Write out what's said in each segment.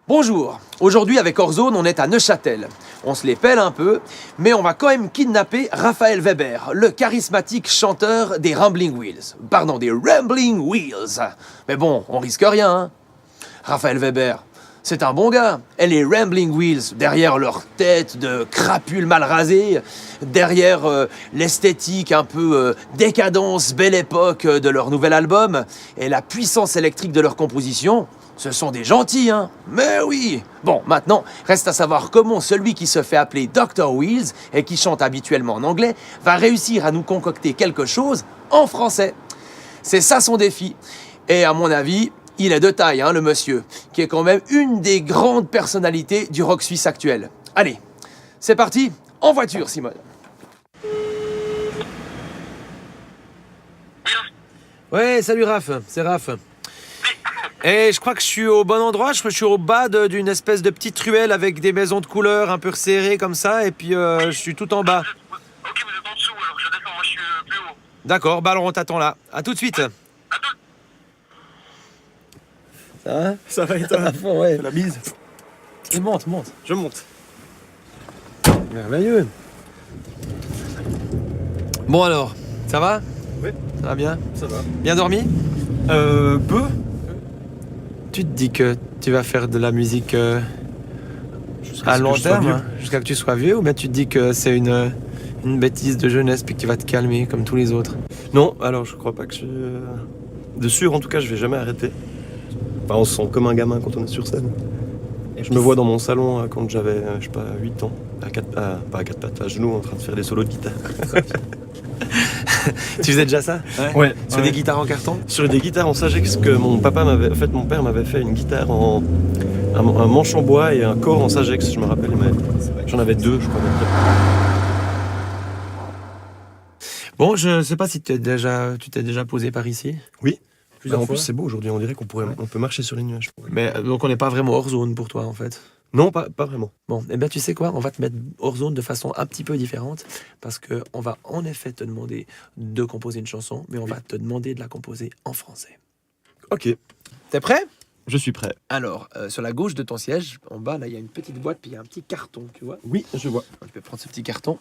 Bonjour, aujourd'hui avec Ortzone, on est à Neuchâtel. On se les pèle un peu, mais on va quand même kidnapper Raphaël Weber, le charismatique chanteur des Rambling Wheels. Pardon, des Rambling Wheels. Mais bon, on risque rien, hein. Raphaël Weber, c'est un bon gars. Et les Rambling Wheels, derrière leur tête de crapules mal rasées, derrière l'esthétique un peu décadence, belle époque de leur nouvel album, et la puissance électrique de leur composition, ce sont des gentils, hein. Mais oui. Bon, maintenant, reste à savoir comment celui qui se fait appeler Dr. Wheels et qui chante habituellement en anglais va réussir à nous concocter quelque chose en français. C'est ça son défi. Et à mon avis, il est de taille, hein, le monsieur, qui est quand même une des grandes personnalités du rock suisse actuel. Allez, c'est parti, en voiture, Simone. Ouais, salut Raph, c'est Raph. Et je crois que je suis au bon endroit, je crois que je suis au bas d'une espèce de petite ruelle avec des maisons de couleur un peu resserrées comme ça, et puis je suis tout en bas. Ok, vous êtes en dessous, alors je descends, moi je suis plus haut. D'accord, bah alors on t'attend là. À tout de suite. Ça va? Ça va et toi? À fond, ouais. La bise. Et monte. Je monte. Merveilleux. Bon alors, ça va? Oui. Ça va bien? Ça va. Bien dormi? Peu. Tu te dis que tu vas faire de la musique Jusqu'à à ce que long je sois terme, vieux. hein, jusqu'à que tu sois vieux, ou bien tu te dis que c'est une bêtise de jeunesse puis que tu vas te calmer comme tous les autres? Non, alors je crois pas que je suis... De sûr, en tout cas, je vais jamais arrêter. Enfin, on se sent comme un gamin quand on est sur scène. Et Je me vois dans mon salon quand j'avais, je sais pas, 8 ans, pas à quatre pattes, à genoux, en train de faire des solos de guitare. Tu faisais déjà ça? Ouais. Sur des guitares en carton? Sur des guitares en Sagex que mon père m'avait fait une guitare un manche en bois et un corps en Sagex, je me rappelle, j'en avais deux, je crois. Bon, je sais pas si tu t'es déjà posé par ici. Oui. Plusieurs En fois. plus, c'est beau aujourd'hui, on dirait qu'on peut marcher sur les nuages. Mais donc on n'est pas vraiment hors zone pour toi en fait. Non, pas vraiment. Bon, eh bien tu sais quoi, on va te mettre hors zone de façon un petit peu différente parce que on va en effet te demander de composer une chanson, mais on va te demander de la composer en français. Ok, T'es prêt? je suis prêt. Alors, sur la gauche de ton siège, en bas, là, il y a une petite boîte, puis il y a un petit carton, tu vois. Oui, je vois. Tu peux prendre ce petit carton,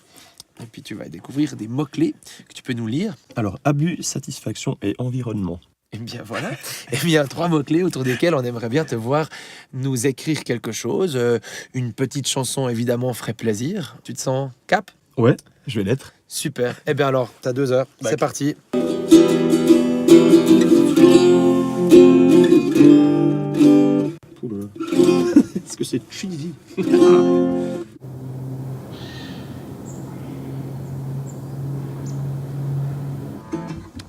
et puis tu vas découvrir des mots-clés que tu peux nous lire. Alors, abus, satisfaction et environnement. Et bien voilà. Et bien 3 mots-clés autour desquels on aimerait bien te voir nous écrire quelque chose. Une petite chanson, évidemment, ferait plaisir. Tu te sens cap? Ouais, je vais l'être. Super. Eh bien alors, t'as 2 heures. Bah, C'est parti. Est-ce que c'est cheesy?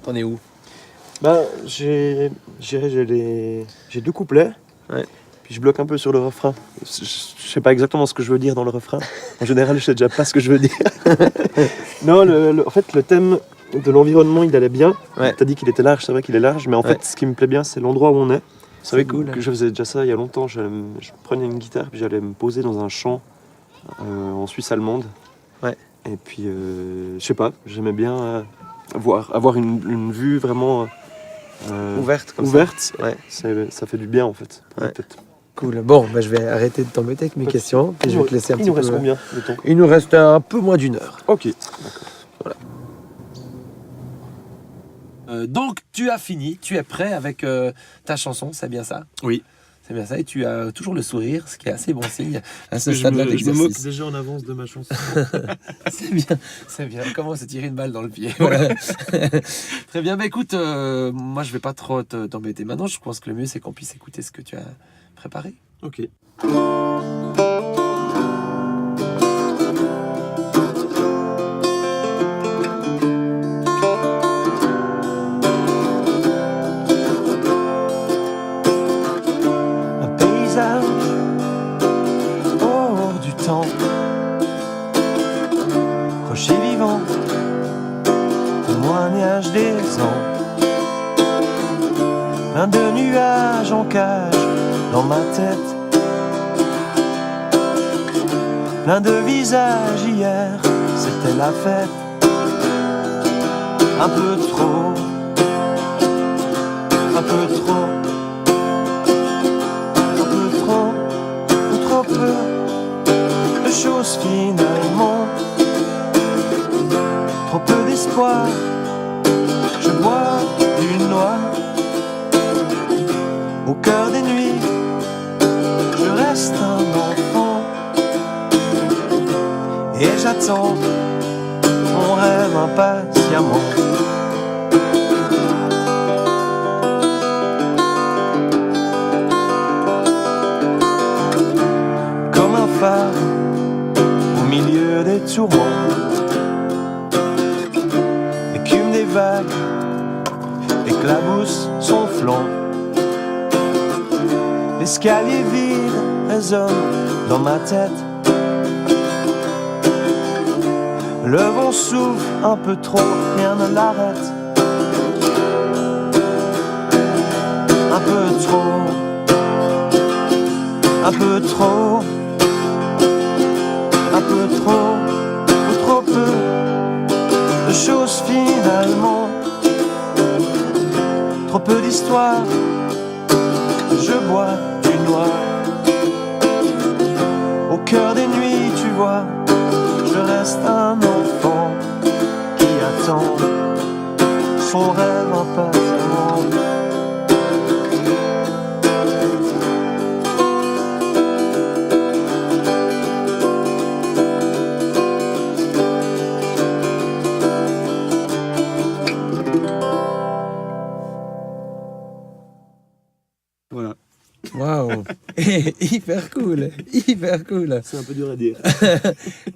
T'en es où? Ben, j'ai deux couplets. Ouais. Puis je bloque un peu sur le refrain. Je sais pas exactement ce que je veux dire dans le refrain. En général, je sais déjà pas ce que je veux dire. Non, en fait, le thème de l'environnement, il allait bien. Ouais. T'as dit qu'il était large, c'est vrai qu'il est large, mais en Ouais. fait, ce qui me plaît bien, c'est l'endroit où on est. C'est vrai cool. que je faisais déjà ça il y a longtemps. Je prenais une guitare, puis j'allais me poser dans un champ en Suisse allemande. Ouais. Et puis, je sais pas, j'aimais bien avoir une vue vraiment Ouverte comme ouverte. ça. Ouais. Ça fait du bien en fait. Pour la Ouais. tête. Cool. Bon, bah, je vais arrêter de t'embêter avec mes questions. Puis je vais te laisser un Il petit nous reste peu. combien de temps? Il nous reste un peu moins d'1 heure. Ok. Donc, tu as fini, tu es prêt avec ta chanson, c'est bien ça? Oui. C'est bien ça, et tu as toujours le sourire, ce qui est assez bon signe à ce Je stade-là de me moque l'exercice. déjà en avance de ma chanson. C'est bien. Comment se tirer une balle dans le pied. Voilà. Très bien, bah écoute, moi je vais pas trop t'embêter maintenant, je pense que le mieux c'est qu'on puisse écouter ce que tu as préparé. Ok. Un paysage hors du temps, rocher vivant, témoignage des ans, plein de nuages en cage dans ma tête, plein de visages hier, c'était la fête, un peu trop, un peu trop. Un peu trop, Et j'attends mon rêve impatiemment. Comme un phare au milieu des tourments, l'écume des vagues éclabousse son flanc. L'escalier vide résonne dans ma tête. Le vent souffle un peu trop, rien ne l'arrête. Un peu trop, un peu trop, un peu trop, ou trop peu de choses finalement. Trop peu d'histoires, je bois du noir. Au cœur des nuits, tu vois, je reste un enfant qui attend son rêve impatiemment. Voilà, Waouh. Hyper cool, hyper cool. c'est un peu dur à dire.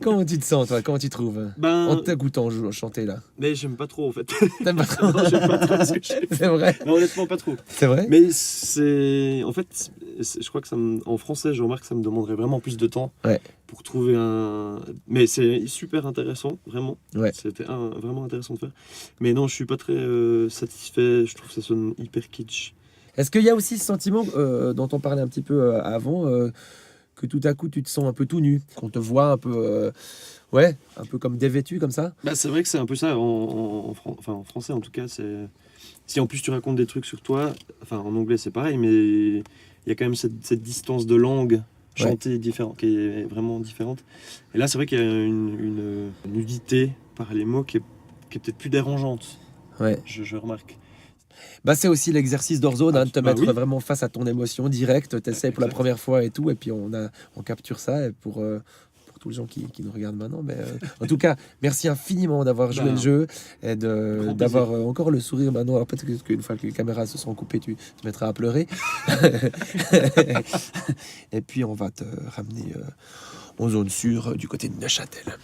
Comment tu te sens, toi? Comment tu trouves en t'écoutant chanter là? Mais j'aime pas trop en fait. T'aimes pas trop? Non, j'aime pas trop ce que je fais. C'est vrai? Non, honnêtement, pas trop. C'est vrai? Mais c'est. En fait, je crois que en français, je remarque que ça me demanderait vraiment plus de temps Ouais. pour trouver un. Mais c'est super intéressant, vraiment. Ouais. C'était vraiment intéressant de faire. Mais non, je suis pas très satisfait. Je trouve que ça sonne hyper kitsch. Est-ce qu'il y a aussi ce sentiment dont on parlait un petit peu avant, que tout à coup tu te sens un peu tout nu, qu'on te voit un peu, ouais, un peu comme dévêtu comme ça? Bah, c'est vrai que c'est un peu ça. Enfin, en français, en tout cas, c'est. Si en plus tu racontes des trucs sur toi, enfin en anglais c'est pareil, mais il y a quand même cette distance de langue chantée différente, qui est vraiment différente. Et là, c'est vrai qu'il y a une nudité par les mots qui est peut-être plus dérangeante. Ouais. Je remarque. Bah c'est aussi l'exercice d'Orzone, de te bah mettre oui. vraiment face à ton émotion directe, t'essayes pour la Exact. première fois et tout, et puis on capture ça, et pour tous les gens qui nous regardent maintenant. Mais, en tout cas, merci infiniment d'avoir joué le jeu, et grand d'avoir encore le sourire maintenant. Alors peut-être qu'une fois que les caméras se seront coupées, tu te mettras à pleurer. Et puis on va te ramener en zone sûre du côté de Neuchâtel.